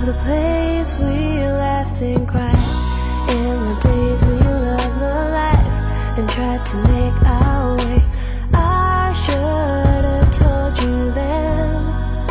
of the place we laughed and cried, in the days we loved the life and tried to make our way. I should have told you then.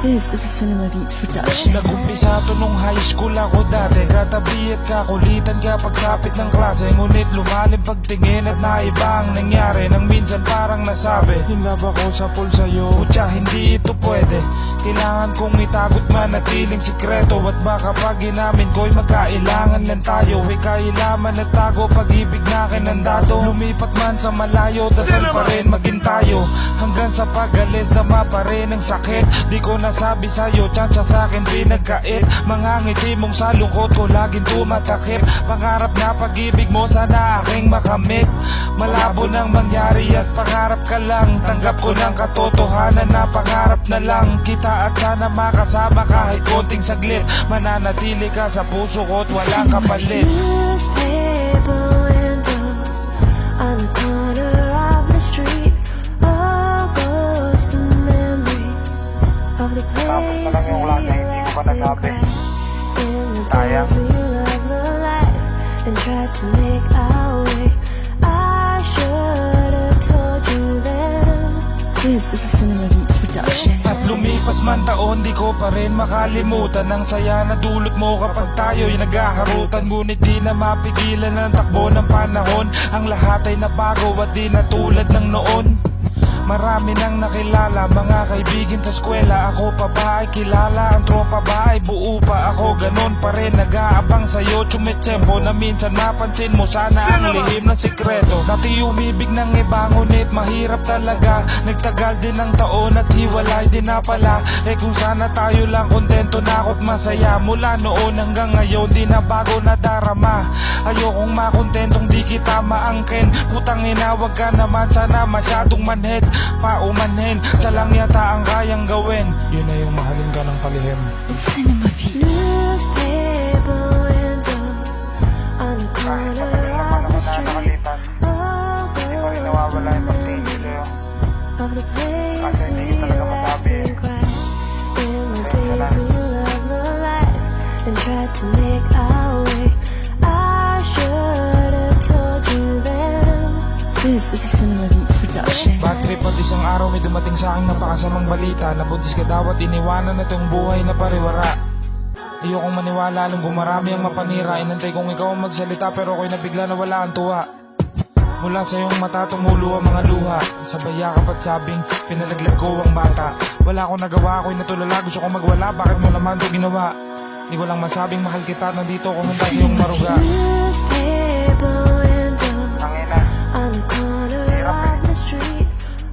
This is a Cinema Beats production. Nag-umpisa to nung high school ako dati. Katabi at kakulitan ka pagsapit ng klase. Ngunit lumalim pagtingin at naiba ang nangyari. Nang minsan parang nasabi, in love ako sa pool sa'yo. Kutya, hindi ito pwede. Kailangan kong itagot manatiling sikreto. At baka pag inamin ko'y magkailangan lang tayo. Kailaman at tago pag-ibig na kinandado. Lumipat man sa malayo, dasal pa rin maging tayo. Hanggang sa pag-alis na pa rin ang sakit. Di ko nasabi sa'yo, tsansa sa'kin pinagkait. Mga ngiti mong sa lungkot ko laging tumatakip. Pangarap na pag-ibig mo sana aking makamit. Malabo nang mangyari at pangarap ka lang. Tanggap ko ng katotohanan na pangarap na lang kita. At sana makasama kahit konting saglit. Mananatili ka sa puso ko at walang kapalit. Newspaper windows on the corner of the street. All ghosts and memories of the place we laughed and cried, in the days we loved the life and tried to make our way. I should have told you then. This is a Cinema Beats production. At lumipas man taon, di ko pa rin makalimutan ang saya na dulot mo kapag tayo'y naghaharutan. Ngunit di na mapigilan ang takbo ng panahon. Ang lahat ay nabago at di na tulad ng noon. Marami nang nakilala, mga kaibigan sa eskwela. Ako pa ba ay kilala? Ang tropa ba ay buo pa? Ako ganon pa rin, nag-aabang sa'yo. Tumitsempo na minsan napansin mo sana ang lihim na sikreto. Dati umibig ng iba, ngunit mahirap talaga. Nagtagal din ng taon at hiwalay din na pala. Eh kung sana tayo lang kontento na ako't masaya. Mula noon hanggang ngayon di na bago na darama. Ayokong makontentong di kita maangkin. Putang ina, wag ka naman sana masyadong manhid. Paumanhin, sa lang yata ang kayang gawin. Yun na yung mahalin ka ng palihim. Cinema Beats. Newspaper windows on the corner of the street. All ghosts and memories of the place we laughed and cried, in the days we loved the life and tried to make our way. I should have told you then. This is a Cinema Beats production. Bad trip at isang araw may dumating sa aking napakasamang balita. Nabuntis ka daw at iniwanan na itong buhay na pariwara. Ayokong maniwala nung gumarami ang mapanira. Inantay kong ikaw ang magsalita pero ako'y nabigla na wala ang tuwa. Mula sa iyong mata tumulo ang mga luha. Sabay yakap at sabing pinalaglag ko ang bata. Wala akong nagawa, ako'y natulala, gusto kong magwala. Bakit mo naman ito ginawa? Di ko lang masabing mahal kita, nandito kung handa sa iyong maruga. Newspaper windows on the corner of the street.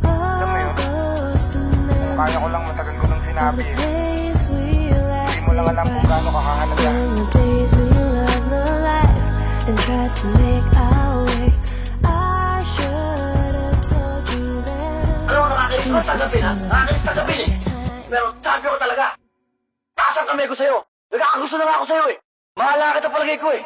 All ghosts and memories Kaya ko lang matagal ko nang of sinabi. the place we laughed Hindi mo lang and alam kung cried, gaano kakahalaga. in the days we loved the life and tried to make our way. I should have told you then. Ano ang nakakainis ko? Tagapin ha? Nakakainis tagapin eh. Pero sabi ko talaga, taas ang kamay ko sa'yo. Nagkakagusto na nga ako sa'yo eh. Mahala kita palagay ko eh.